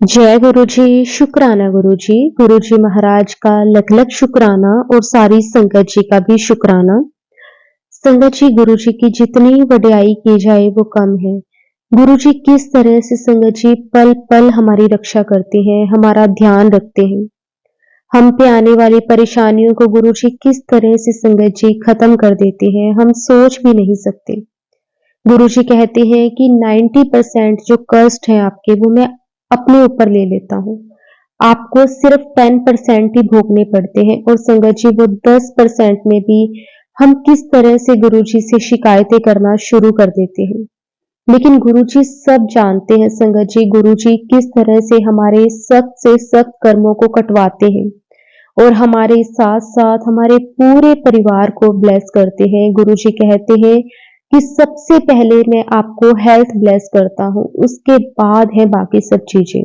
जय गुरु जी, शुक्राना गुरु जी। गुरु जी महाराज का लख लख शुक्राना और सारी संगत जी का भी शुक्राना। संगत जी, गुरु जी की जितनी वड्याई की जाए वो कम है। गुरु जी किस तरह से संगत जी पल पल हमारी रक्षा करते हैं, हमारा ध्यान रखते हैं। हम पे आने वाली परेशानियों को गुरु जी किस तरह से संगत जी खत्म कर देते हैं, हम सोच भी नहीं सकते। गुरु जी कहते हैं कि 90% जो कष्ट है आपके वो मैं अपने ऊपर ले लेता हूँ। आपको सिर्फ 10% ही भोगने पड़ते हैं और संगत जी वो 10% में भी हम किस तरह से गुरु जी से शिकायतें करना शुरू कर देते हैं। लेकिन गुरु जी सब जानते हैं संगत जी, गुरु जी किस तरह से हमारे सख्त से सख्त कर्मों को कटवाते हैं और हमारे साथ साथ हमारे पूरे परिवार को ब्लेस करते हैं। गुरु जी कहते हैं कि सबसे पहले मैं आपको हेल्थ ब्लेस करता हूँ, उसके बाद है बाकी सब चीजें।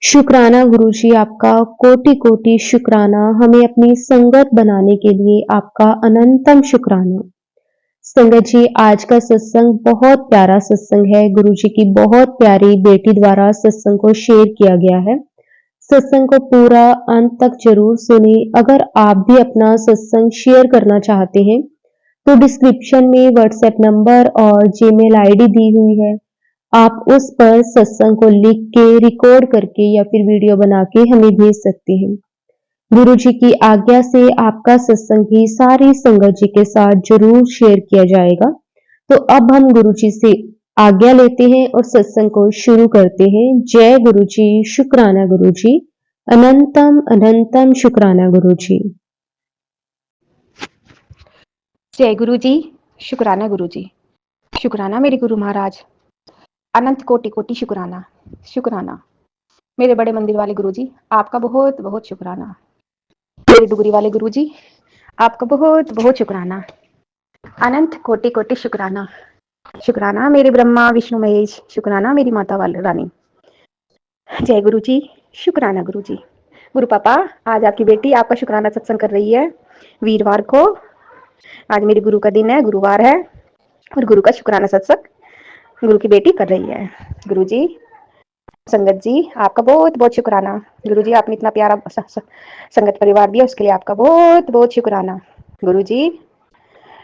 शुक्राना गुरु जी, आपका कोटि कोटि शुक्राना। हमें अपनी संगत बनाने के लिए आपका अनंतम शुक्राना। संगत जी, आज का सत्संग बहुत प्यारा सत्संग है। गुरु जी की बहुत प्यारी बेटी द्वारा सत्संग को शेयर किया गया है। सत्संग को पूरा अंत तक जरूर सुने। अगर आप भी अपना सत्संग शेयर करना चाहते हैं तो डिस्क्रिप्शन में व्हाट्सएप नंबर और जीमेल आईडी दी हुई है। आप उस पर सत्संग को लिख के रिकॉर्ड करके या फिर वीडियो बना के हमें भेज सकते हैं। गुरु जी की आज्ञा से आपका सत्संग भी सारी संगत जी के साथ जरूर शेयर किया जाएगा। तो अब हम गुरु जी से आज्ञा लेते हैं और सत्संग को शुरू करते हैं। जय गुरु जी, शुक्राना गुरु जी, अनंतम अनंतम शुक्राना गुरु जी। जय गुरु जी, शुक्राना गुरु जी, शुक्राना मेरे गुरु महाराज, अनंत कोटि कोटि शुक्राना। शुक्राना मेरे बड़े मंदिर वाले गुरु जी, आपका बहुत बहुत शुक्राना। मेरे डुगरी वाले गुरु जी, आपका बहुत बहुत शुक्राना। अनंत कोटि कोटि शुक्राना। शुक्राना मेरे ब्रह्मा विष्णु महेश, शुक्राना मेरी माता वाली रानी। जय गुरु जी, शुक्राना गुरु जी। गुरु पापा, आज आपकी बेटी आपका शुक्राना सत्संग कर रही है वीरवार को। आज मेरे गुरु का दिन है, गुरुवार है और गुरु का शुक्राना सत्संग गुरु की बेटी कर रही है। गुरु जी, संगत जी, आपका बहुत बहुत शुक्राना। गुरु जी, आपने इतना प्यारा संगत परिवार दिया, उसके लिए आपका बहुत बहुत शुक्राना। गुरु जी,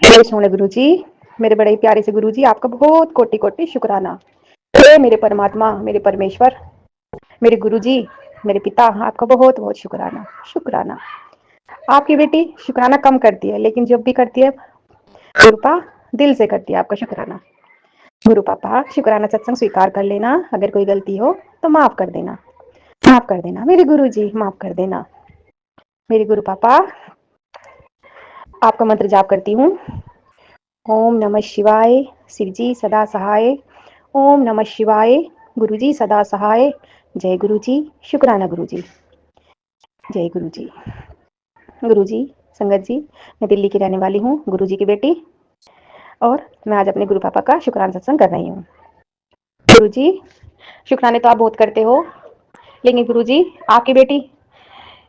मेरे सोने गुरु जी, मेरे बड़े प्यारे से गुरु जी, आपका बहुत कोटि कोटि शुक्राना। मेरे परमात्मा, मेरे परमेश्वर, मेरे गुरु जी, मेरे पिता, आपका बहुत बहुत शुक्राना। शुक्राना आपकी बेटी शुक्राना कम करती है, लेकिन जब भी करती है गुरुपा दिल से करती है आपका शुक्राना। गुरु पापा, शुक्राना सत्संग स्वीकार कर लेना, अगर कोई गलती हो तो माफ कर देना, माफ कर देना मेरे गुरु जी, माफ कर देना। मेरे गुरु पापा, आपका मंत्र जाप करती हूँ। ओम नमः शिवाय, शिव जी सदा सहाय। ओम नमः शिवाय, गुरु जी सदा सहाय। जय गुरु जी, शुक्राना गुरु जी। जय गुरु जी। गुरु जी, संगत जी, मैं दिल्ली की रहने वाली हूँ, गुरु जी की बेटी, और मैं आज अपने गुरु पापा का शुक्राना सत्संग कर रही हूँ। गुरु जी, शुक्राने तो आप बहुत करते हो, लेकिन गुरु जी, आपकी बेटी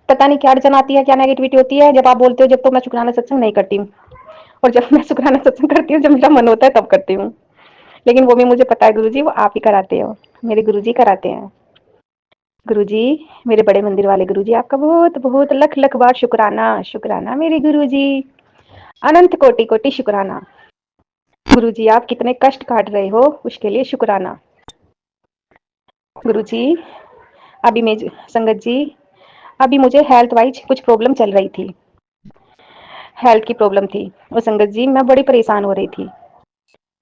पता नहीं क्या अड़चन आती है, क्या नेगेटिविटी होती है। जब आप बोलते हो जब, तो मैं शुक्राना सत्संग नहीं करती हूँ, और जब मैं शुक्राना सत्संग करती हूँ, जब मेरा मन होता है तब करती हूँ। लेकिन वो भी मुझे पता है गुरु जी, वो आप ही कराते हो, मेरे गुरु जी कराते हैं। गुरु जी, मेरे बड़े मंदिर वाले गुरु जी, आपका बहुत बहुत लख लख बार शुक्राना। शुक्राना मेरे गुरु जी, अनंत कोटि कोटि शुक्राना। गुरु जी, आप कितने कष्ट काट रहे हो, उसके लिए शुक्राना। गुरु जी, अभी मैं संगत जी, अभी मुझे हेल्थ वाइज कुछ प्रॉब्लम चल रही थी, हेल्थ की प्रॉब्लम थी, और संगत जी मैं बड़ी परेशान हो रही थी।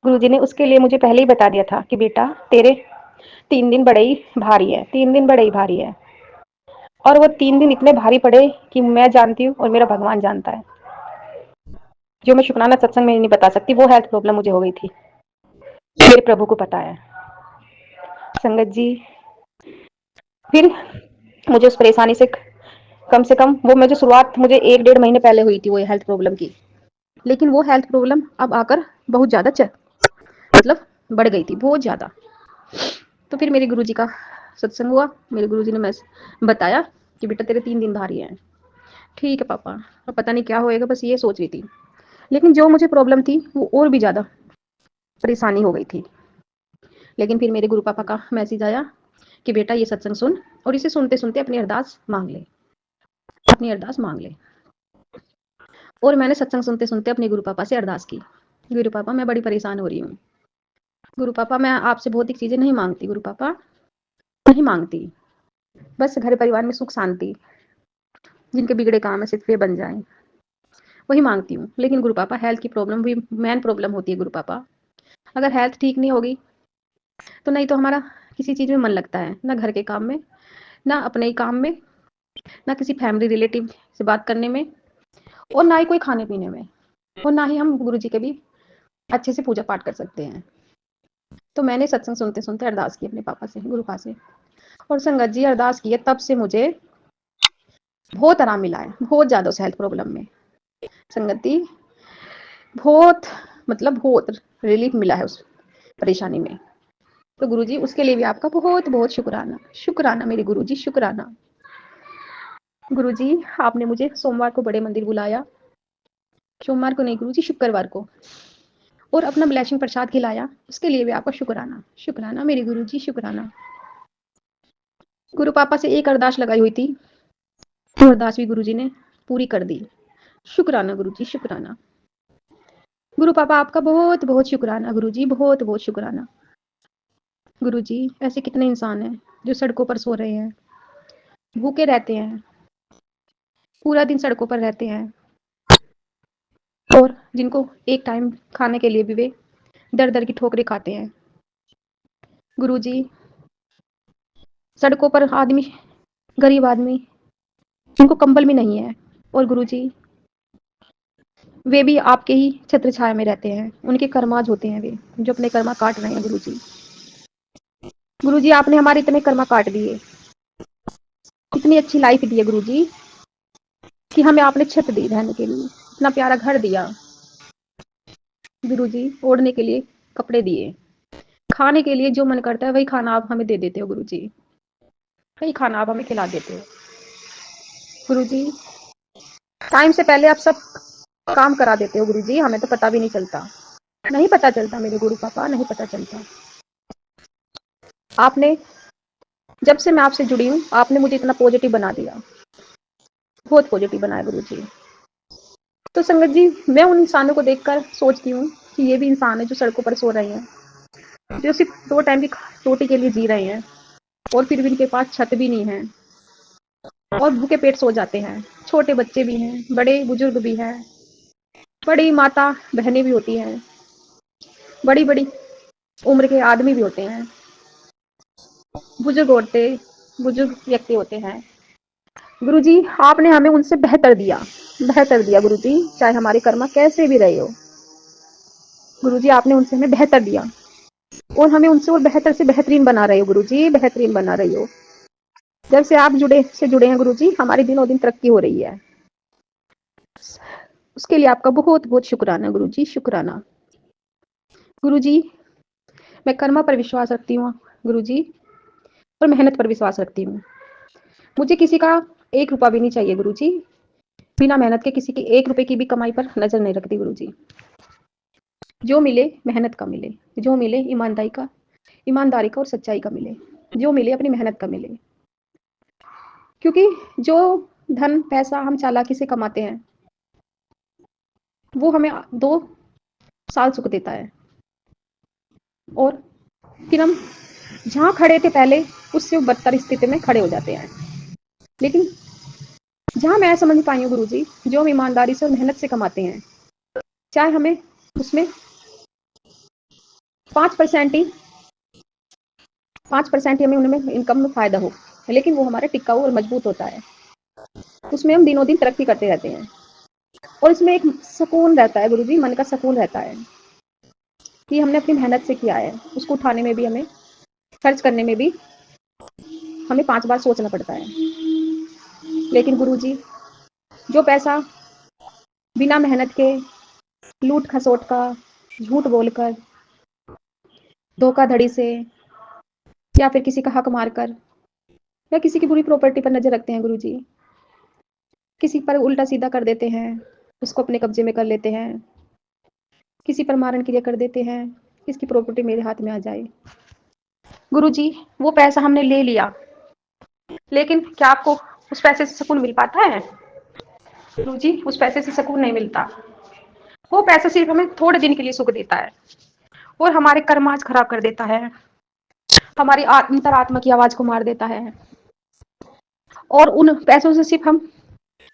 गुरुजी ने उसके लिए मुझे पहले ही बता दिया था कि बेटा तेरे 3 दिन बड़े ही भारी है, 3 दिन बड़े ही भारी है। और वो 3 दिन इतने भारी पड़े कि मैं जानती हूँ और मेरा भगवान जानता है, जो मैं शुक्राना सत्संग में नहीं बता सकती, वो हेल्थ प्रॉब्लम मुझे हो गई थी, मेरे प्रभु को पता है। संगत जी, फिर मुझे उस परेशानी से कम वो मुझे शुरुआत मुझे 1 डेढ़ महीने पहले हुई थी वो हेल्थ प्रॉब्लम की, लेकिन वो हेल्थ प्रॉब्लम अब आकर बहुत ज्यादा मतलब बढ़ गई थी, बहुत ज्यादा। तो फिर मेरे गुरुजी का सत्संग हुआ, मेरे गुरुजी ने मैं बताया कि बेटा तेरे 3 दिन भारी हैं। ठीक है पापा, अब पता नहीं क्या होएगा, बस ये सोच रही थी। लेकिन जो मुझे प्रॉब्लम थी वो और भी ज्यादा परेशानी हो गई थी। लेकिन फिर मेरे गुरु पापा का मैसेज आया कि बेटा ये सत्संग सुन और इसे सुनते सुनते अपनी अरदास मांग ले, अपनी अरदास मांग ले। और मैंने सत्संग सुनते सुनते अपने गुरु पापा से अरदास की, गुरु पापा मैं बड़ी परेशान हो रही हूँ, गुरु पापा मैं आपसे भौतिक चीजें नहीं मांगती, गुरु पापा नहीं मांगती, बस घर परिवार में सुख शांति, जिनके बिगड़े काम है सिर्फ वे बन जाएं, वही मांगती हूँ। लेकिन गुरु पापा हेल्थ की प्रॉब्लम भी मेन प्रॉब्लम होती है गुरु पापा। अगर हेल्थ ठीक नहीं होगी तो नहीं तो हमारा किसी चीज में मन लगता है, ना घर के काम में, ना अपने ही काम में, ना किसी फैमिली रिलेटिव से बात करने में, और ना ही कोई खाने पीने में, और ना ही हम गुरु जी के भी अच्छे से पूजा पाठ कर सकते हैं। तो मैंने सत्संग सुनते सुनते अरदास की अपने पापा से, गुरु पापा से, और संगत जी अरदास की है, तब से मुझे बहुत आराम मिला है, बहुत ज्यादा उस हेल्थ प्रॉब्लम में संगत जी, बहुत मतलब बहुत रिलीफ मिला है उस परेशानी में। तो गुरु जी उसके लिए भी आपका बहुत बहुत शुक्राना, शुक्राना मेरे गुरु जी, शुक्राना। गुरु जी आपने मुझे सोमवार को बड़े मंदिर बुलाया, सोमवार को नहीं गुरु जी, शुक्रवार को, और अपना ब्लेसिंग प्रसाद खिलाया, उसके लिए भी आपका शुक्राना, शुक्राना मेरे गुरु जी, शुक्राना। गुरु पापा से एक अरदास लगाई हुई थी, वो अरदास भी गुरु जी ने पूरी कर दी, शुक्राना गुरु जी, शुक्राना। गुरु पापा आपका बहुत बहुत शुक्राना गुरु जी, बहुत बहुत शुक्राना। गुरु जी ऐसे कितने इंसान हैं जो सड़कों पर सो रहे हैं, भूखे रहते हैं, पूरा दिन सड़कों पर रहते हैं, और जिनको एक टाइम खाने के लिए भी वे दर दर की ठोकरें खाते हैं। गुरु जी सड़कों पर आदमी, गरीब आदमी, जिनको कंबल भी नहीं है, और गुरु जी वे भी आपके ही छत्र छाया में रहते हैं, उनके कर्माज होते हैं वे जो अपने कर्मा काट रहे हैं। गुरु जी, गुरु जी आपने हमारे इतने कर्मा काट दिए, इतनी अच्छी लाइफ दी है गुरु जी, कि हमें आपने छत दी रहने के लिए, इतना प्यारा घर दिया गुरु जी, ओढ़ने के लिए कपड़े दिए, खाने के लिए जो मन करता है वही खाना आप हमें दे देते हो गुरु जी, वही खाना आप हमें खिला देते हो गुरु जी। टाइम से पहले आप सब काम करा देते हो गुरु जी, हमें तो पता भी नहीं चलता, नहीं पता चलता मेरे गुरु पापा, नहीं पता चलता। आपने जब से मैं आपसे जुड़ी हूँ आपने मुझे इतना पॉजिटिव बना दिया, बहुत पॉजिटिव बनाया गुरु जी। तो संगत जी मैं उन इंसानों को देखकर सोचती हूँ कि ये भी इंसान है जो सड़कों पर सो रहे हैं, जो सिर्फ 2 टाइम की रोटी के लिए जी रहे हैं, और फिर भी इनके पास छत भी नहीं है, और भूखे पेट सो जाते हैं। छोटे बच्चे भी हैं, बड़े बुजुर्ग भी हैं, बड़ी माता बहनें भी होती हैं, बड़ी बड़ी उम्र के आदमी भी होते हैं, बुजुर्ग औरतें, बुजुर्ग व्यक्ति होते हैं। गुरु जी आपने हमें उनसे बेहतर दिया, बेहतर दिया गुरु जी, चाहे हमारे कर्मा कैसे भी रहे हो गुरु जी, आपने उनसे हमें बेहतर दिया, और हमें उनसे और बेहतर से बेहतरीन बना रहे हो गुरु जी, बेहतरीन बना रही हो। जब से आप जुड़े हैं गुरु जी, हमारी दिनों दिन तरक्की हो रही है, उसके लिए आपका बहुत बहुत शुक्राना गुरु जी, शुक्राना। गुरु जी मैं कर्मा पर विश्वास रखती हूँ गुरु जी, और मेहनत पर विश्वास रखती हूँ। मुझे किसी का 1 रुपया भी नहीं चाहिए गुरु जी, बिना मेहनत के किसी की 1 रुपए की भी कमाई पर नजर नहीं रखती गुरु जी। जो मिले मेहनत का मिले, जो मिले ईमानदारी का और सच्चाई का मिले, जो मिले अपनी मेहनत का मिले, क्योंकि जो धन पैसा हम चालाकी से कमाते हैं वो हमें 2 साल सुख देता है, और फिर हम जहां खड़े थे पहले उससे बदतर स्थिति में खड़े हो जाते हैं। लेकिन जहां मैं समझ पाई हूँ गुरु जी, जो हम ईमानदारी से और मेहनत से कमाते हैं, चाहे हमें उसमें 5% ही 5% ही हमें उनमें इनकम में फायदा हो, लेकिन वो हमारा टिकाऊ और मजबूत होता है, उसमें हम दिनों दिन तरक्की करते रहते हैं, और इसमें एक सुकून रहता है गुरु जी, मन का सुकून रहता है कि हमने अपनी मेहनत से किया है। उसको उठाने में भी हमें, खर्च करने में भी हमें 5 बार सोचना पड़ता है। लेकिन गुरु जी जो पैसा बिना मेहनत के, लूट खसोट का, झूठ बोलकर, धोखाधड़ी से, या फिर किसी का हक मारकर, या किसी की बुरी प्रॉपर्टी पर नजर रखते हैं गुरु जी, किसी पर उल्टा सीधा कर देते हैं, उसको अपने कब्जे में कर लेते हैं, किसी पर मारण क्रिया कर देते हैं, किसकी प्रॉपर्टी मेरे हाथ में आ जाए, गुरुजी, वो पैसा हमने ले लिया, लेकिन क्या आपको उस पैसे से सुकून मिल पाता है? गुरुजी, उस पैसे से सुकून नहीं मिलता। वो पैसा सिर्फ हमें थोड़े दिन के लिए सुख देता है और हमारे कर्म आज खराब कर देता है, हमारी अंतरात्मा की आवाज को मार देता है। और उन पैसों से सिर्फ हम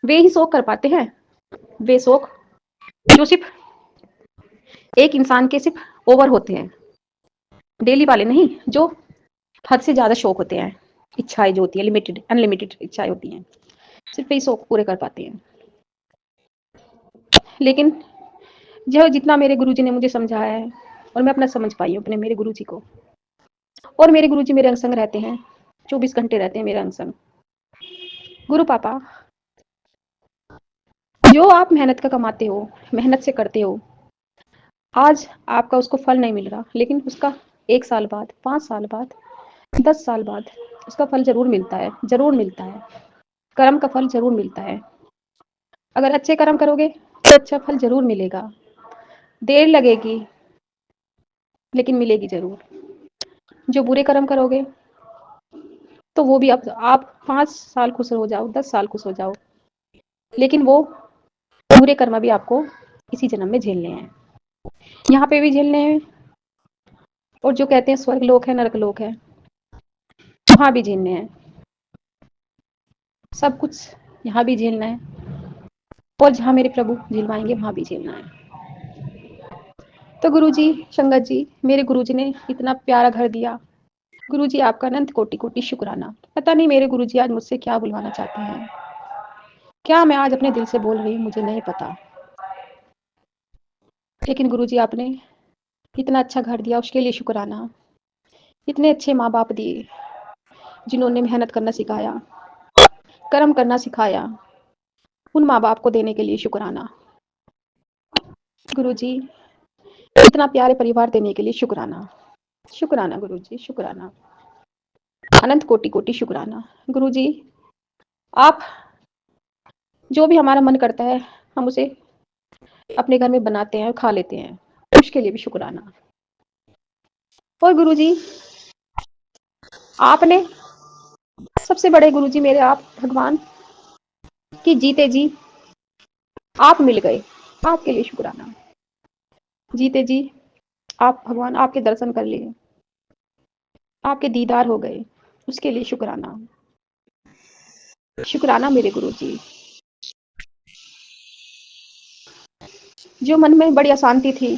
वे ही शौक कर पाते हैं, वे शौक जो सिर्फ एक इंसान के सिर्फ ओवर होते हैं, डेली वाले नहीं, जो हद से ज्यादा शौक होते हैं, इच्छाएं जो होती है लिमिटेड अनलिमिटेड इच्छाएं होती हैं, सिर्फ वही शौक पूरे कर पाते हैं। लेकिन जो जितना मेरे गुरुजी ने मुझे समझाया है और मैं अपना समझ पाई हूँ अपने मेरे गुरुजी को, और मेरे गुरुजी मेरे अंग संग रहते हैं, 24 घंटे रहते हैं मेरे अंग संग। गुरु पापा, जो आप मेहनत का कमाते हो, मेहनत से करते हो, आज आपका उसको फल नहीं मिल रहा, लेकिन उसका 1 साल बाद, 5 साल बाद, 10 साल बाद उसका फल जरूर मिलता है, जरूर मिलता है। कर्म का फल जरूर मिलता है। अगर अच्छे कर्म करोगे तो अच्छा फल जरूर मिलेगा, देर लगेगी लेकिन मिलेगी जरूर। जो बुरे कर्म करोगे तो वो भी आप 5 साल खुश हो जाओ, 10 साल खुश हो जाओ, लेकिन वो बुरे कर्म भी आपको इसी जन्म में झेलने हैं, यहाँ पे भी झेलने हैं। और जो कहते हैं स्वर्ग लोक है, नरक लोक है, वहां भी झेलने हैं, सब कुछ यहाँ भी झेलना है, और जहाँ मेरे प्रभु झिलवाएंगे वहां भी झेलना है। तो गुरुजी, संगत जी, मेरे गुरुजी ने इतना प्यारा घर दिया। गुरुजी, आपका अनंत कोटि कोटि शुक्राना। पता नहीं मेरे गुरुजी आज मुझसे क्या बुलवाना चाहते हैं, क्या मैं आज अपने दिल से बोल रही हूँ मुझे नहीं पता, लेकिन गुरुजी आपने इतना अच्छा घर दिया उसके लिए शुक्राना। इतने अच्छे माँ बाप दिए जिन्होंने मेहनत करना सिखाया, कर्म करना सिखाया, उन माँ बाप को देने के लिए शुक्राना। गुरुजी, इतना प्यारे परिवार देने के लिए शुक्राना, शुक्राना गुरुजी, शुक्राना, अनंत कोटि कोटि शुक्राना। गुरुजी, आप जो भी हमारा मन करता है हम उसे अपने घर में बनाते हैं और खा लेते हैं, उसके लिए भी शुक्राना। और गुरुजी, आपने सबसे बड़े गुरुजी मेरे आप भगवान कि जीते जी आप मिल गए, आपके लिए शुक्राना। जीते जी आप भगवान आपके दर्शन कर लिए, आपके दीदार हो गए, उसके लिए शुक्राना, शुक्राना मेरे गुरुजी। जो मन में बड़ी अशांति थी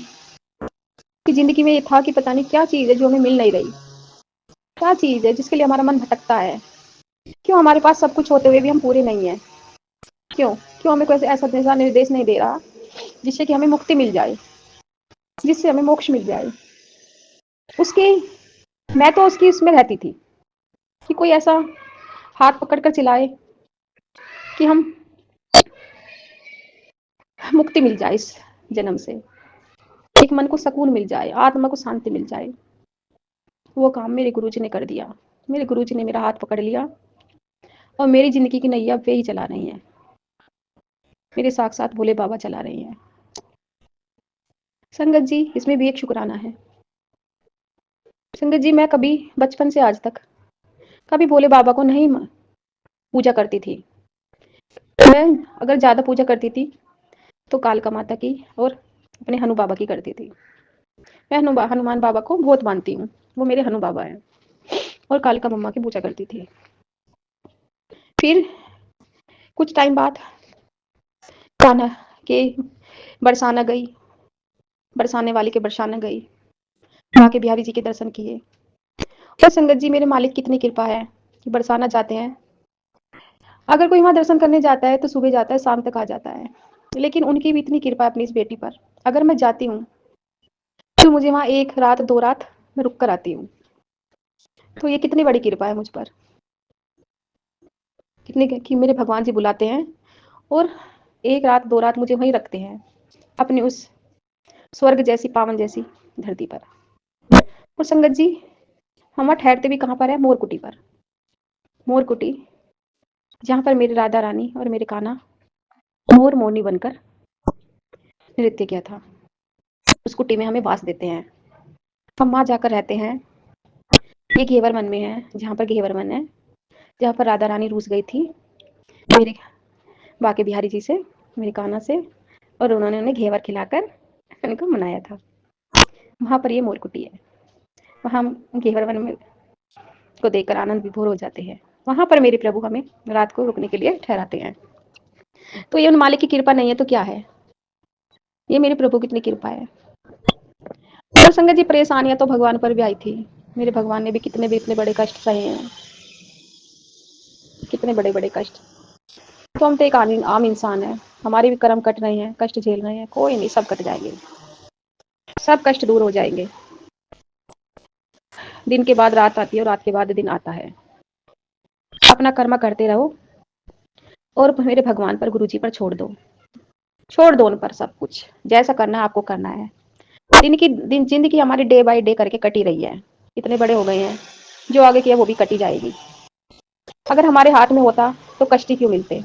कि जिंदगी में ये था कि पता नहीं क्या चीज है जो हमें मिल नहीं रही, क्या चीज है जिसके लिए हमारा मन भटकता है, क्यों हमारे पास सब कुछ होते हुए भी हम पूरे नहीं है, क्यों क्यों हमें कोई ऐसा दिशा निर्देश नहीं दे रहा जिससे कि हमें मुक्ति मिल जाए, जिससे हमें मोक्ष मिल जाए। उसकी मैं तो उसकी उसमें रहती थी कि कोई ऐसा हाथ पकड़ कर चिल्लाए कि हम मुक्ति मिल जाए इस जन्म से, एक मन को सुकून मिल जाए, आत्मा को शांति मिल जाए। वो काम मेरे गुरुजी ने कर दिया। मेरे गुरुजी ने मेरा हाथ पकड़ लिया और मेरी जिंदगी की नैया वे ही चला रही हैं, मेरे साक्षात भोले बाबा चला रहे हैं। संगत जी, इसमें भी एक शुक्राना है। संगत जी, मैं कभी बचपन से आज तक कभी भोले बाबा को नहीं पूजा करती थी। मैं अगर ज्यादा पूजा करती थी तो कालका माता की और अपने हनु बाबा की करती थी। मैं हनुमान बाबा को बहुत मानती हूँ, वो मेरे हनु बाबा हैं, और कालका मम्मा की पूजा करती थी। फिर कुछ टाइम बाद कान्हा के बरसाना गई, बरसाने वाली के बरसाना गई, माँ के बिहारी जी के दर्शन किए। और संगत जी, मेरे मालिक की इतनी कृपा है कि बरसाना जाते हैं, अगर कोई वहां दर्शन करने जाता है तो सुबह जाता है, शाम तक आ जाता है, लेकिन उनकी भी इतनी कृपा है अपनी इस बेटी पर, अगर मैं जाती हूँ तो मुझे वहां 1 रात 2 रात मैं रुक कर आती हूँ। तो ये कितनी बड़ी कृपा है मुझ पर, कितनी कि मेरे भगवान जी बुलाते हैं और 1 रात 2 रात मुझे वहीं रखते हैं, अपनी उस स्वर्ग जैसी पावन जैसी धरती पर। और संगत जी, हम वहाँ ठहरते भी कहाँ पर है? मोरकुटी पर। मोरकुटी, जहाँ पर मेरी राधा रानी और मेरे कान्हा मोर मोरनी बनकर नृत्य किया था, उस कुटी में हमें वास देते हैं। हम वहां जाकर रहते हैं ये घेवर वन में है, जहाँ पर घेवर वन है, जहाँ पर राधा रानी रूस गई थी मेरे बाके बिहारी जी से, मेरे कान्हा से, और उन्होंने उन्हें घेवर खिलाकर उनको मनाया था। वहाँ पर ये मोर कुटी है। वहाँ हम घेवर वन में को देखकर आनंद विभोर हो जाते हैं। वहाँ पर मेरे प्रभु हमें रात को रुकने के लिए ठहराते हैं। तो ये उन मालिक की कृपा नहीं है तो क्या है? ये मेरे प्रभु की इतनी कृपा है। और संगत जी, परेशानियां तो भगवान पर भी आई थी। मेरे भगवान ने भी इतने बड़े कष्ट सहे हैं, कितने बड़े बड़े कष्ट। तो हम तो एक आम इंसान है, हमारे भी कर्म कट रहे हैं, कष्ट झेल रहे हैं, कोई नहीं, सब कट जाएंगे, सब कष्ट दूर हो जाएंगे। दिन के बाद रात आती है और रात के बाद दिन आता है। अपना कर्म करते रहो और मेरे भगवान पर, गुरु जी पर छोड़ दो उन पर सब कुछ। जैसा करना है आपको करना है। दिन जिंदगी हमारी डे बाय डे करके कटी रही है, इतने बड़े हो गए हैं, जो आगे किया वो भी कटी जाएगी। अगर हमारे हाथ में होता तो कष्ट ही क्यों मिलते,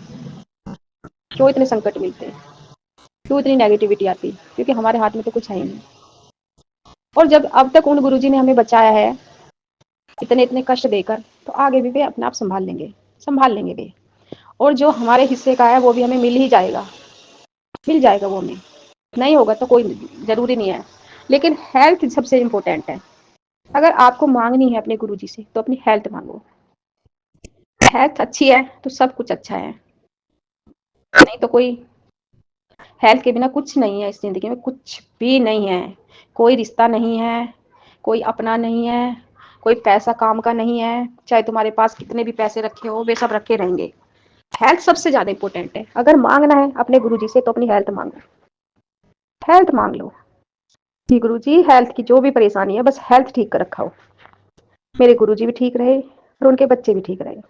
क्यों इतने संकट मिलते, क्यों इतनी नेगेटिविटी आती? क्योंकि हमारे हाथ में तो कुछ है ही नहीं। और जब अब तक उन गुरुजी ने हमें बचाया है इतने इतने कष्ट देकर, तो आगे भी वे अपने आप संभाल लेंगे वे। और जो हमारे हिस्से का है वो भी हमें मिल जाएगा वो हमें। नहीं होगा तो कोई जरूरी नहीं है, लेकिन हेल्थ सबसे इंपॉर्टेंट है। अगर आपको मांगनी है अपने गुरुजी से तो अपनी हेल्थ मांगो। हेल्थ अच्छी है तो सब कुछ अच्छा है, नहीं तो कोई, हेल्थ के बिना कुछ नहीं है इस जिंदगी में, कुछ भी नहीं है। कोई रिश्ता नहीं है, कोई अपना नहीं है, कोई पैसा काम का नहीं है। चाहे तुम्हारे पास कितने भी पैसे रखे हो, वे सब रखे रहेंगे। हेल्थ सबसे ज्यादा इंपॉर्टेंट है। अगर मांगना है अपने गुरुजी से तो अपनी हेल्थ मांगो, हेल्थ मांग लो कि गुरुजी हेल्थ की जो भी परेशानी है बस हेल्थ ठीक कर रखा हो, मेरे गुरुजी भी ठीक रहे और उनके बच्चे भी ठीक रहे,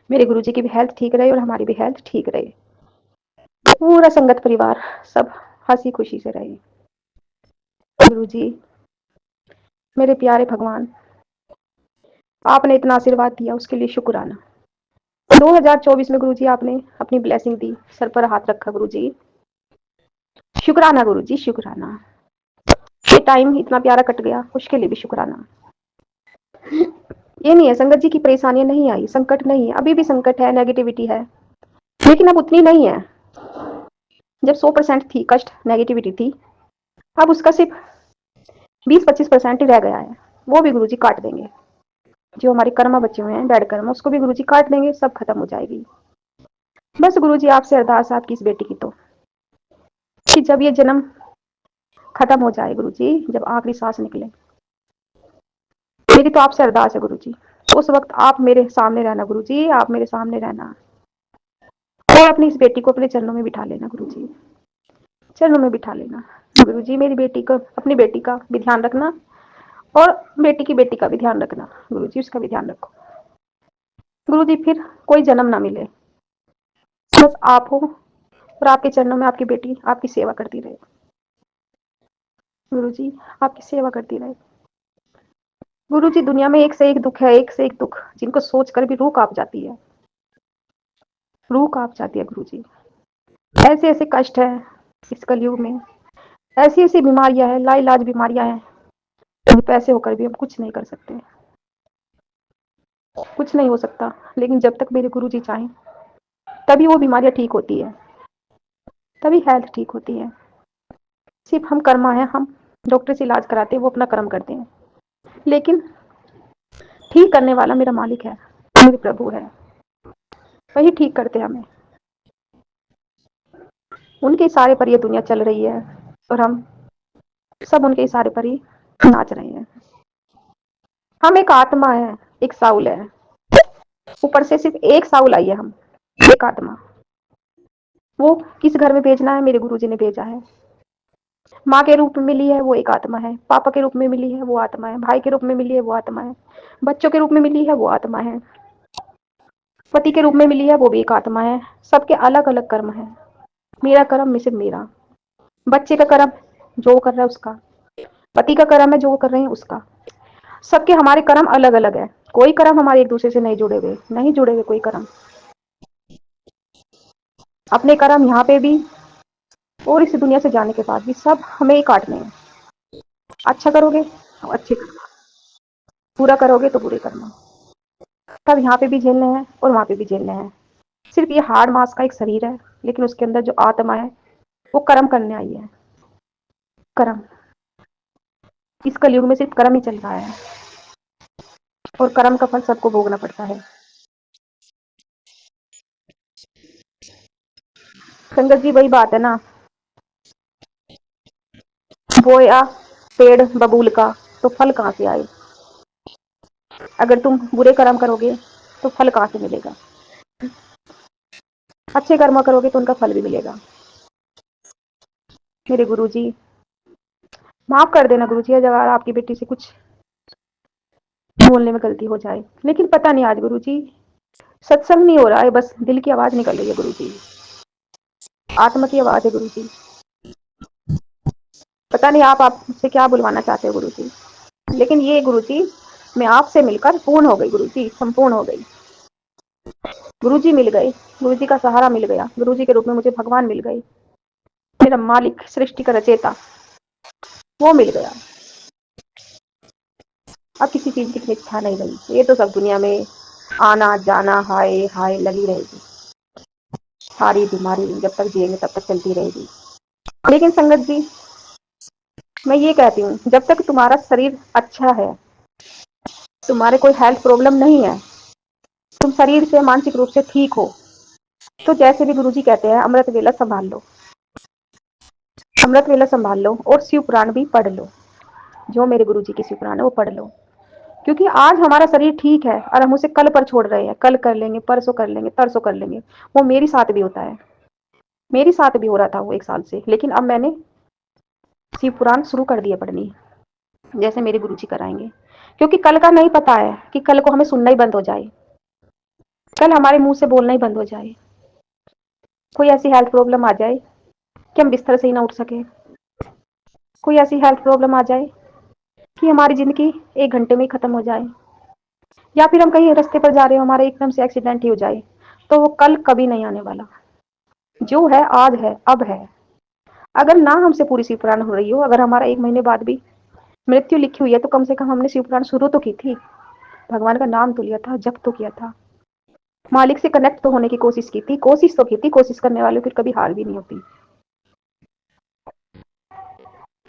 मेरे गुरुजी की भी हेल्थ ठीक रहे और हमारी भी हेल्थ ठीक रहे, पूरा संगत परिवार सब हंसी खुशी से रहे। गुरुजी, मेरे प्यारे भगवान, आपने इतना आशीर्वाद दिया उसके लिए शुक्राना। 2024 में गुरुजी आपने अपनी ब्लेसिंग दी, सर पर हाथ रखा गुरुजी, शुक्राना गुरुजी, शुक्राना। ये टाइम इतना प्यारा कट गया, उसके लिए भी शुक्राना। ये नहीं है संगत जी की परेशानियां नहीं आई, संकट नहीं है, अभी भी संकट है, नेगेटिविटी है, लेकिन अब उतनी नहीं है। जब 100% थी कष्ट, नेगेटिविटी थी, अब उसका सिर्फ 20-25% ही रह गया है। वो भी गुरुजी काट देंगे। जो हमारे कर्म बचे हुए हैं, बैड कर्म, उसको भी गुरुजी काट देंगे, सब खत्म हो जाएगी। बस गुरुजी आपसे अरदास आपकी इस बेटी की तो, कि जब ये जन्म खत्म हो जाए गुरुजी, जब आखिरी सांस निकले, मेरी तो आपसे अरदास है गुरुजी, उस वक्त आप मेरे सामने रहना गुरुजी, आप मेरे सामने रहना और अपनी इस बेटी को अपने चरणों में बिठा लेना गुरुजी, चरणों में बिठा लेना गुरुजी। मेरी बेटी को, अपनी बेटी का भी ध्यान रखना और बेटी का भी ध्यान रखना गुरुजी, उसका भी ध्यान रखो गुरुजी। फिर कोई जन्म ना मिले, बस आप हो और आपके चरणों में आपकी बेटी आपकी सेवा करती रहे गुरुजी, आपकी सेवा करती रहे गुरुजी। दुनिया में एक से एक दुख है, एक से एक दुख, जिनको सोचकर भी रूह कांप जाती है, रूह कांप जाती है गुरुजी। ऐसे ऐसे कष्ट है इस कलयुग में, ऐसी ऐसी बीमारियां हैं, लाइलाज बीमारियां हैं, पैसे होकर भी हम कुछ नहीं कर सकते, कुछ नहीं हो सकता। लेकिन जब तक मेरे गुरुजी चाहें तभी वो बीमारियां ठीक होती है, तभी हेल्थ ठीक होती है। सिर्फ हम कर्मा है, हम डॉक्टर से इलाज कराते हैं, वो अपना कर्म करते हैं, लेकिन ठीक करने वाला मेरा मालिक है, मेरे प्रभु है, वही ठीक करते हैं हमें। उनके इशारे पर ये दुनिया चल रही है और हम सब उनके इशारे पर ही नाच रहे हैं। हम एक आत्मा है, एक साउल है, ऊपर से सिर्फ एक साउल आई है, हम एक आत्मा। वो किस घर में भेजना है, मेरे गुरुजी ने भेजा है। माँ के रूप में मिली है वो एक आत्मा है, पापा के रूप में मिली है वो आत्मा है, भाई के रूप में मिली है वो आत्मा है, बच्चों के रूप में मिली है वो आत्मा है, पति के रूप में मिली है वो भी एक आत्मा है। सबके अलग अलग कर्म है, मेरा कर्म में सिर्फ मेरा, बच्चे का कर्म जो वो कर रहा है उसका, पति का कर्म है जो वो कर रहे हैं उसका। सबके हमारे कर्म अलग अलग है, कोई कर्म हमारे एक दूसरे से नहीं जुड़े हुए कोई कर्म। अपने कर्म यहाँ पे भी और इस दुनिया से जाने के बाद भी सब हमें ही काटने हैं। अच्छा करोगे तो अच्छे कर्म, पूरा करोगे तो बुरे कर्म तब यहाँ पे भी झेलने हैं और वहां पे भी झेलने हैं। सिर्फ ये हाड़ मास का एक शरीर है, लेकिन उसके अंदर जो आत्मा है वो कर्म करने आई है। कर्म, इस कलयुग में सिर्फ कर्म ही चल रहा है और कर्म का फल सबको भोगना पड़ता है। संगत जी वही बात है ना, बोया पेड़ बबूल का तो फल कहाँ से आए? अगर तुम बुरे कर्म करोगे तो फल कहाँ से मिलेगा? अच्छे कर्म करोगे तो उनका फल भी मिलेगा। मेरे गुरुजी माफ कर देना गुरुजी, अगर आपकी बेटी से कुछ बोलने में गलती हो जाए, लेकिन पता नहीं आज गुरुजी सत्संग नहीं हो रहा है, बस दिल की आवाज निकल रही है गुरुजी, आत्मा की आवाज है गुरुजी। पता नहीं आप मुझसे क्या बुलवाना चाहते हो गुरुजी, लेकिन ये गुरुजी मैं आपसे मिलकर पूर्ण हो गई गुरुजी, संपूर्ण हो गई। गुरुजी मिल गए, गुरुजी का सहारा मिल गया, गुरुजी के रूप में मुझे भगवान मिल गए, मेरा मालिक सृष्टि का रचेता वो मिल गया। अब किसी चीज की इच्छा नहीं रही, ये तो सब दुनिया में आना जाना हाय हाय लगी रहेगी, सारी बीमारी जब तक जिएंगे तब तक चलती रहेगी। लेकिन संगत जी मैं ये कहती हूँ, जब तक तुम्हारा शरीर अच्छा है, तुम्हारे कोई हेल्थ प्रॉब्लम नहीं है, तुम शरीर से मानसिक रूप से ठीक हो, तो जैसे भी गुरुजी कहते हैं अमृत वेला संभाल लो, अमृत वेला संभाल लो और शिव पुराण भी पढ़ लो। जो मेरे गुरुजी की शिव पुराण है वो पढ़ लो, क्योंकि आज हमारा शरीर ठीक है और हम उसे कल पर छोड़ रहे हैं, कल कर लेंगे, परसों कर लेंगे, तरसों कर लेंगे। वो मेरे साथ भी होता है, मेरे साथ भी हो रहा था वो 1 साल से, लेकिन अब मैंने शिव पुराण शुरू कर दिए पढ़नी, जैसे मेरे गुरुजी कराएंगे, क्योंकि कल का नहीं पता है कि कल को हमें सुनना ही बंद हो जाए, कल हमारे मुंह से बोलना ही बंद हो जाए, कोई ऐसी हेल्थ प्रॉब्लम आ जाए कि हम बिस्तर से ही ना उठ सके, कोई ऐसी हेल्थ प्रॉब्लम आ जाए कि हमारी जिंदगी 1 घंटे में ही खत्म हो जाए, या फिर हम कहीं रास्ते पर जा रहे हो, हमारा एकदम से एक्सीडेंट ही हो जाए, तो वो कल कभी नहीं आने वाला। जो है आज है, अब है। अगर ना हमसे पूरी शिव पुराण हो रही हो, अगर हमारा 1 महीने बाद भी मृत्यु लिखी हुई है, तो कम से कम हमने शिव पुराण शुरू तो की थी, भगवान का नाम तो लिया था, जप तो किया था, मालिक से कनेक्ट तो होने की कोशिश की थी, कोशिश तो की थी। कोशिश करने वालों की कभी हार भी नहीं होती।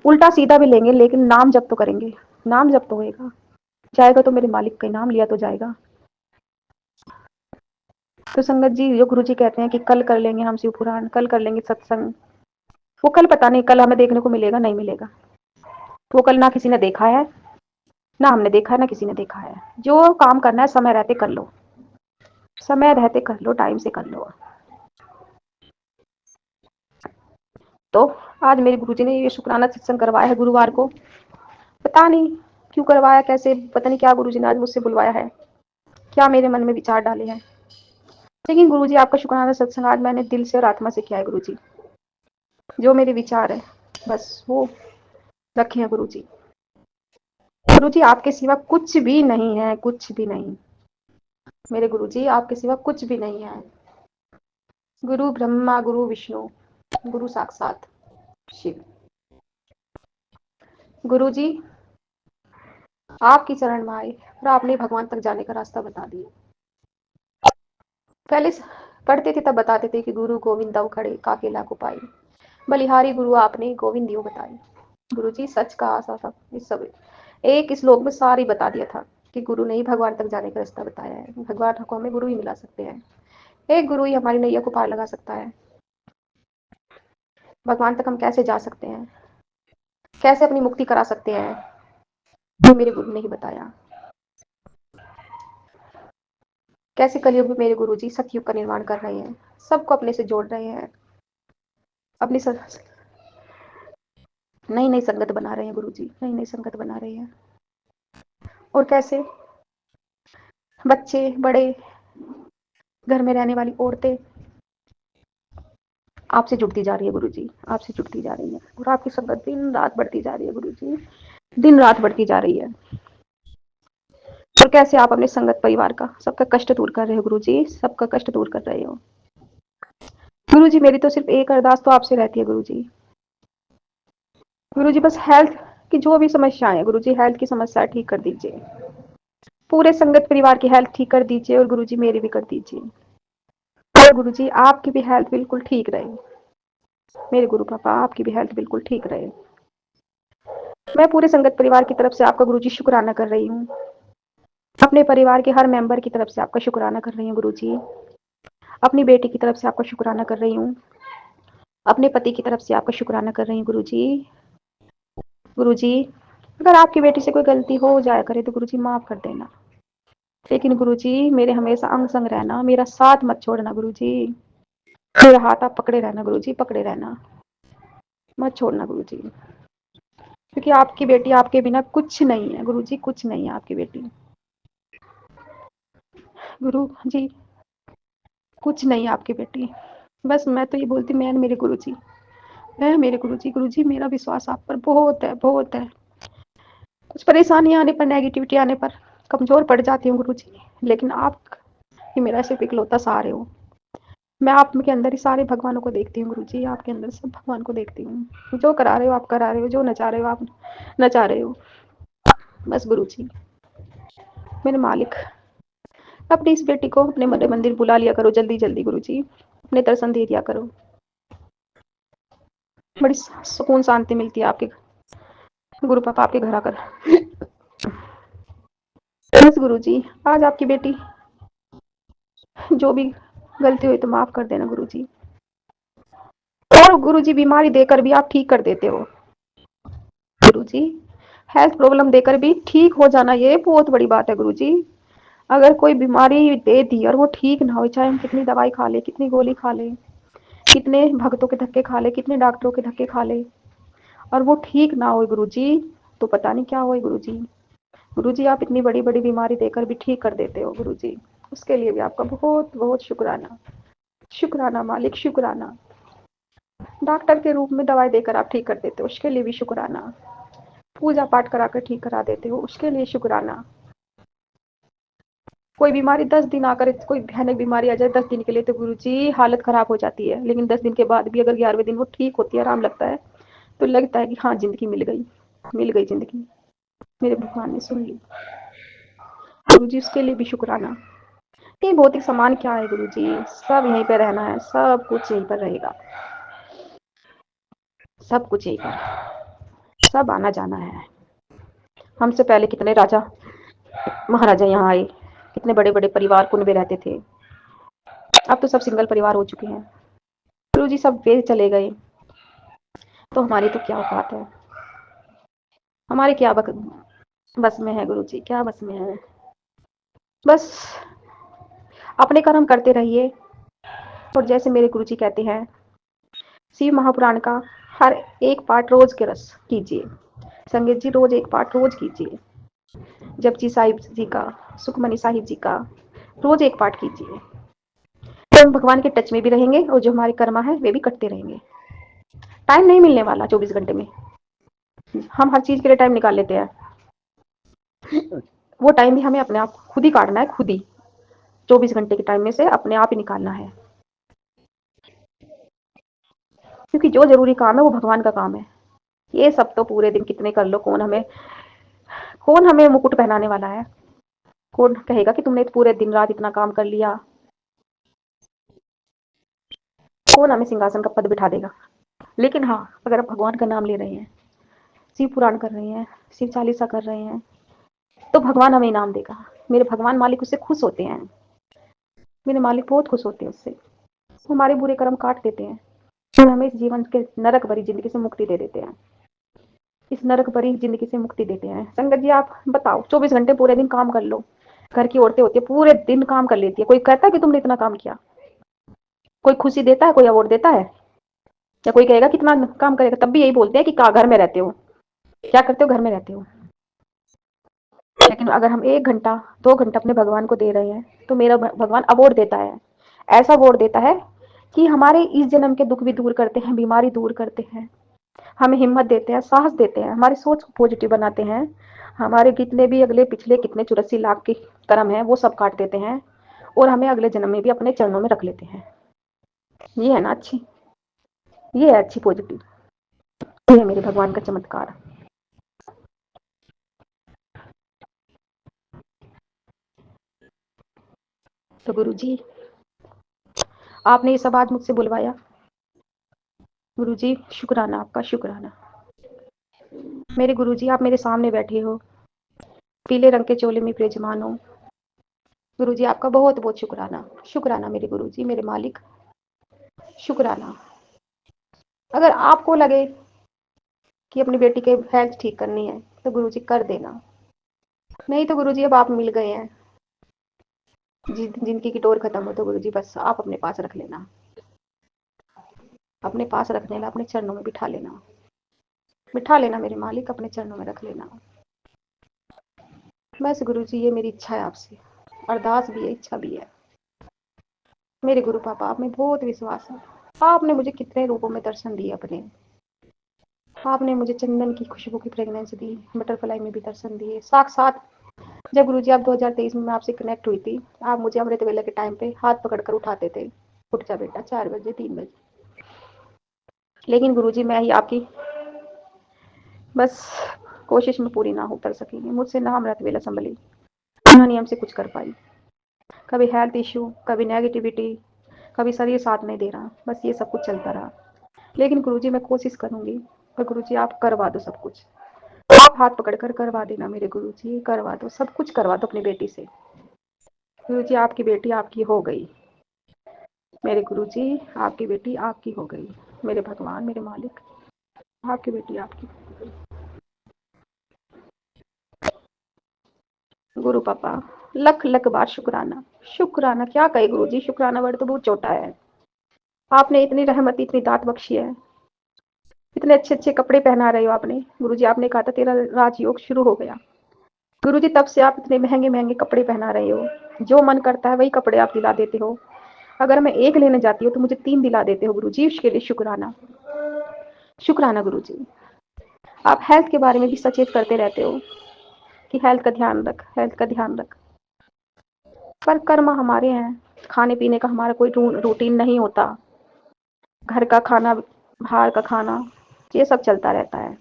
उल्टा सीधा भी लेंगे, लेकिन नाम जप तो करेंगे, नाम जप तो होएगा, जाएगा तो मेरे मालिक का नाम लिया तो जाएगा। तो संगत जी जो गुरु जी कहते हैं कि कल कर लेंगे हम शिव पुराण, कल कर लेंगे सत्संग, वो कल पता नहीं कल हमें देखने को मिलेगा नहीं मिलेगा, वो कल ना किसी ने देखा है, ना हमने देखा है, ना किसी ने देखा है। जो काम करना है समय रहते कर लो, समय रहते कर लो, टाइम से कर लो। तो आज मेरे गुरुजी ने ये शुक्राना सत्संग करवाया है गुरुवार को, पता नहीं क्यों करवाया, कैसे, पता नहीं क्या गुरुजी ने आज मुझसे बुलवाया है, क्या मेरे मन में विचार डाले हैं। लेकिन गुरुजी आपका शुक्राना सत्संग आज मैंने दिल से और आत्मा से किया है गुरुजी, जो मेरे विचार है बस वो रखे हैं गुरुजी। गुरुजी आपके सिवा कुछ भी नहीं है, कुछ भी नहीं, मेरे गुरुजी आपके सिवा कुछ भी नहीं है। गुरु ब्रह्मा गुरु विष्णु गुरु साक्षात शिव। गुरुजी आपकी चरण में आए और आपने भगवान तक जाने का रास्ता बता दिया। पहले पढ़ते थे तब बताते थे कि गुरु गोविंद खड़े काके लाको पाई, बलिहारी गुरु आपने गोविंद यूं बताई। गुरुजी सच कहा था इस सब एक श्लोक में सारी बता दिया था कि गुरु ने ही भगवान तक जाने का रास्ता बताया है, भगवान को हमें गुरु ही मिला सकते हैं, एक गुरु ही हमारी नैया को पार लगा सकता है। भगवान तक हम कैसे जा सकते हैं, कैसे अपनी मुक्ति करा सकते हैं, ये मेरे गुरु ने ही बताया। कैसे कलयुग में मेरे गुरुजी सतयुग का निर्माण कर रहे हैं, सबको अपने से जोड़ रहे हैं, अपनी नई नई संगत बना रहे हैं गुरुजी, नई नई संगत बना रहे हैं। और कैसे बच्चे बड़े घर में रहने वाली औरतें आपसे जुड़ती जा रही है गुरुजी, आपसे जुड़ती जा रही है, और आपकी संगत दिन रात बढ़ती जा रही है गुरुजी, दिन रात बढ़ती जा रही है। और कैसे आप अपने संगत परिवार का सबका कष्ट दूर कर रहे हो गुरुजी, सबका कष्ट दूर कर रहे हो गुरुजी। मेरी तो सिर्फ एक अरदास तो आपसे रहती है गुरुजी, गुरुजी बस हेल्थ की जो भी समस्याएं है गुरुजी, हेल्थ की समस्या ठीक कर दीजिए, पूरे संगत परिवार की हेल्थ ठीक कर दीजिए और गुरुजी मेरी भी कर दीजिए। और गुरुजी आपकी भी हेल्थ बिल्कुल ठीक रहे। मेरे गुरु पापा आपकी भी हेल्थ बिल्कुल ठीक रहे। मैं पूरे संगत परिवार की तरफ से आपका गुरुजी शुक्राना कर रही हूँ। अपने परिवार के हर मेंबर की तरफ से आपका शुक्राना कर रही हूँ गुरुजी। अपनी बेटी की तरफ से आपका शुक्राना कर रही हूँ। अपने पति की तरफ से आपका शुक्राना कर रही हूँ गुरुजी। गुरुजी अगर आपकी बेटी से कोई गलती हो जाया करे तो गुरुजी माफ कर देना, लेकिन गुरुजी मेरे हमेशा अंग संग रहना, मेरा साथ मत छोड़ना गुरुजी। मेरा हाथ आप पकड़े रहना गुरुजी, पकड़े रहना, मत छोड़ना गुरुजी, क्योंकि आपकी बेटी आपके बिना कुछ नहीं है गुरुजी, कुछ नहीं है आपकी बेटी। गुरु जी कुछ नहीं है आपकी बेटी। बस मैं तो ये बोलती, मैं मेरे गुरुजी, मैं मेरे गुरुजी मेरा विश्वास आप पर बहुत है, बहुत है। कुछ परेशानियां आने पर, नेगेटिविटी आने पर कमजोर पड़ जाती हूँ गुरुजी, लेकिन आप ही मेरा सिर्फ इकलौता सहारे हो। मैं आप के अंदर ही सारे भगवानों को देखती हूँ गुरुजी, आपके अंदर सब भगवान को देखती हूँ। जो करा रहे हो आप करा रहे हो, जो नचा रहे हो आप नचा रहे हो। बस गुरुजी मेरे मालिक, अपनी इस बेटी को अपने बड़े मंदिर बुला लिया करो जल्दी जल्दी गुरुजी, अपने दर्शन दे दिया करो। बड़ी सुकून शांति मिलती है आपके गुरु पापा आपके घर आकर। बस गुरुजी आज आपकी बेटी जो भी गलती हुई तो माफ कर देना गुरुजी। और गुरुजी बीमारी देकर भी आप ठीक कर देते हो गुरुजी। हेल्थ प्रॉब्लम देकर भी ठीक हो जाना ये बहुत बड़ी बात है गुरुजी। अगर कोई बीमारी दे दी और वो ठीक ना हो, चाहे हम कितनी दवाई खा ले, कितनी गोली खा ले, कितने भक्तों के धक्के खा ले, कितने डॉक्टरों के धक्के खा ले, और वो ठीक ना हो गुरुजी, तो पता नहीं क्या हो गुरुजी। गुरुजी आप इतनी बड़ी बड़ी बीमारी देकर भी ठीक कर देते हो गुरुजी, उसके लिए भी आपका बहुत बहुत शुक्राना। शुक्राना मालिक, शुक्राना। डॉक्टर के रूप में दवाई देकर आप ठीक कर देते हो, उसके लिए भी शुक्राना। पूजा पाठ कराकर ठीक करा देते हो, उसके लिए शुक्राना। कोई बीमारी 10 दिन आकर, कोई भयानक बीमारी आ जाए 10 दिन के लिए तो गुरुजी हालत खराब हो जाती है, लेकिन 10 दिन के बाद भी अगर 11वें दिन वो ठीक होती है, आराम लगता है, तो लगता है कि हाँ जिंदगी मिल गई, मिल गई जिंदगी, मेरे भगवान ने सुन ली। गुरुजी उसके लिए भी शुक्राना। ये भौतिक सामान क्या है गुरुजी, सब यहीं पे रहना है, सब कुछ यहीं पर रहेगा, सब कुछ यहीं पर, सब आना जाना है। हमसे पहले कितने राजा महाराजा यहाँ आए, कितने बड़े बड़े परिवार कुनबे रहते थे, अब तो सब सिंगल परिवार हो चुके हैं गुरुजी, सब वे चले गए, तो हमारी तो क्या औकात है, हमारे क्या बस में है गुरुजी, क्या बस में है। बस अपने कर्म करते रहिए, और जैसे मेरे गुरुजी कहते हैं, शिव महापुराण का हर एक पाठ रोज के रस कीजिए। संगीत जी रोज एक पाठ रोज कीजिए। जपजी साहिब जी का, सुखमनी साहिब जी का रोज एक पाठ कीजिए, तो हम भगवान के टच में भी रहेंगे, और जो हमारे कर्मा है वे भी कटते रहेंगे। टाइम नहीं मिलने वाला 24 घंटे में, हम हर चीज के लिए टाइम निकाल लेते हैं, वो टाइम भी हमें अपने आप खुद ही काटना है, खुद ही 24 घंटे के टाइम में से अपने आप ही निकालना है, क्योंकि जो जरूरी काम है वो भगवान का काम है। ये सब तो पूरे दिन कितने कर लो, कौन हमें मुकुट पहनाने वाला है, कौन कहेगा कि तुमने पूरे दिन रात इतना काम कर लिया, कौन हमें सिंहासन का पद बिठा देगा। लेकिन हाँ, अगर आप भगवान का नाम ले रहे हैं, शिव पुराण कर रहे हैं, शिव चालीसा कर रहे हैं, तो भगवान हमें इनाम देगा। मेरे भगवान मालिक उससे खुश होते हैं, मेरे मालिक बहुत खुश होते हैं उससे, हमारे बुरे कर्म काट देते हैं और हमें इस जीवन के नरक भरी जिंदगी से मुक्ति दे देते हैं, इस नरक भरी जिंदगी से मुक्ति देते हैं। संगत जी आप बताओ, 24 घंटे पूरे दिन काम कर लो, घर की औरतें होती है पूरे दिन काम कर लेती है, कोई कहता है कि तुमने इतना काम किया, कोई खुशी देता है, कोई अवार्ड देता है, या कोई कहेगा कितना काम करेगा, तब भी यही बोलते हैं कि क्या घर में रहते हो, क्या करते हो, घर में रहते हो। लेकिन अगर हम 1 घंटा 2 घंटा अपने भगवान को दे रहे हैं, तो मेरा भगवान अवार्ड देता है, ऐसा अवार्ड देता है कि हमारे इस जन्म के दुख भी दूर करते हैं, बीमारी दूर करते हैं, हमें हिम्मत देते हैं, साहस देते हैं, हमारी सोच को पॉजिटिव बनाते हैं, हमारे कितने भी अगले पिछले कितने 84 लाख के कर्म है वो सब काट देते हैं, और हमें अगले जन्म में भी अपने चरणों में रख लेते हैं। ये है ना अच्छी, ये है अच्छी पॉजिटिव, ये है मेरे भगवान का चमत्कार। तो गुरु जी, आपने ये सब आज मुझसे बुलवाया। गुरु जी, शुक्राना, आपका शुक्राना। मेरे गुरु जी, आप मेरे सामने बैठे हो, पीले रंग के चोले में विराजमान हो। गुरु जी, आपका बहुत बहुत शुक्राना। शुक्राना मेरे गुरु जी, मेरे मालिक, शुक्राना। अगर आपको लगे कि अपनी बेटी के हेल्थ ठीक करनी है तो गुरु जी कर देना। नहीं तो गुरु जी, अब आप मिल गए हैं, जिनकी की टोर खत्म हो तो गुरु जी बस आप अपने पास रख लेना, अपने पास रख लेना, अपने चरणों में बिठा लेना, बिठा लेना मेरे मालिक, अपने चरणों में रख लेना। बस गुरु जी, ये मेरी इच्छा है आपसे, अरदास भी है, इच्छा भी है। मेरे गुरु पापा, आप में बहुत विश्वास है। आपने मुझे कितने रूपों में दर्शन दिए अपने। आपने मुझे चंदन की खुशबू की फ्रेगनेंस दी, बटरफ्लाई में भी दर्शन दिए, साक्षात जब गुरुजी आप 2023 में मैं आपसे कनेक्ट हुई थी, आप मुझे अमृत वेला के टाइम पे हाथ पकड़कर उठाते थे, उठ जा बेटा, 4 बजे 3 बजे। लेकिन गुरुजी, मैं ही आपकी बस कोशिश में पूरी ना उतर सकी, मुझसे ना अमृत वेला संभली, ना नियम से कुछ कर पाई। कभी हेल्थ इशू, कभी नेगेटिविटी, कभी शरीर साथ नहीं दे रहा, बस ये सब कुछ चलता रहा। लेकिन गुरुजी, मैं कोशिश करूंगी, और गुरुजी आप करवा दो सब कुछ, आप हाथ पकड़कर करवा देना मेरे गुरुजी, करवा दो सब कुछ, करवा दो अपनी बेटी से। गुरुजी, आपकी बेटी आपकी हो गई। मेरे गुरुजी, आपकी बेटी आपकी हो गई। मेरे भगवान, मेरे मालिक, आपकी बेटी आपकी हो गई। गुरु पापा, लख लख बार शुक्राना। शुक्राना क्या कहे गुरुजी, शुक्राना वर्ड तो बहुत छोटा है। आपने इतनी रहमत, इतनी दात बख्शी है, इतने अच्छे अच्छे कपड़े पहना रहे हो आपने। गुरुजी, आपने कहा था तेरा राजयोग शुरू हो गया। गुरुजी, तब से आप इतने महंगे महंगे कपड़े पहना रहे हो, जो मन करता है वही कपड़े आप दिला देते हो। अगर मैं एक लेने जाती हूँ तो मुझे 3 दिला देते हो गुरुजी, उसके लिए शुक्राना। शुक्राना गुरुजी। आप हेल्थ के बारे में भी सचेत करते रहते हो कि हेल्थ का ध्यान रख, हेल्थ का ध्यान रख। पर कर्म हमारे हैं, खाने पीने का हमारा कोई रूटीन नहीं होता। घर का खाना, बाहर का खाना, ये सब चलता रहता है।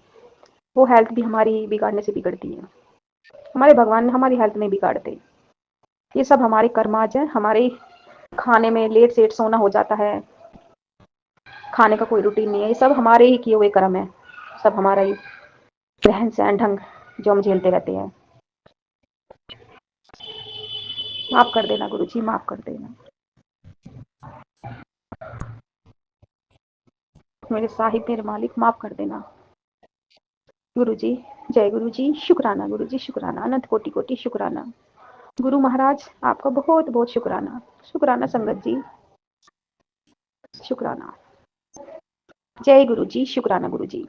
वो हेल्थ भी हमारी बिगाड़ने से बिगड़ती है। हमारे भगवान हमारी हेल्थ नहीं बिगाड़ते। ये सब हमारे कर्माज है। हमारे खाने में लेट सेट सोना हो जाता है, खाने का कोई रूटीन नहीं है। ये सब हमारे ही किए हुए कर्म है, सब हमारा ही रहन सहन ढंग जो हम झेलते रहते हैं। माफ कर देना गुरुजी, माफ कर देना मेरे साहिब, मेरे मालिक, माफ कर देना गुरुजी। जय गुरुजी, शुक्राना गुरुजी, शुक्राना, अनंत कोटि कोटि शुक्राना। गुरु महाराज, आपका बहुत बहुत शुक्राना। शुक्राना संगत जी, शुक्राना। जय गुरुजी, शुक्राना गुरुजी।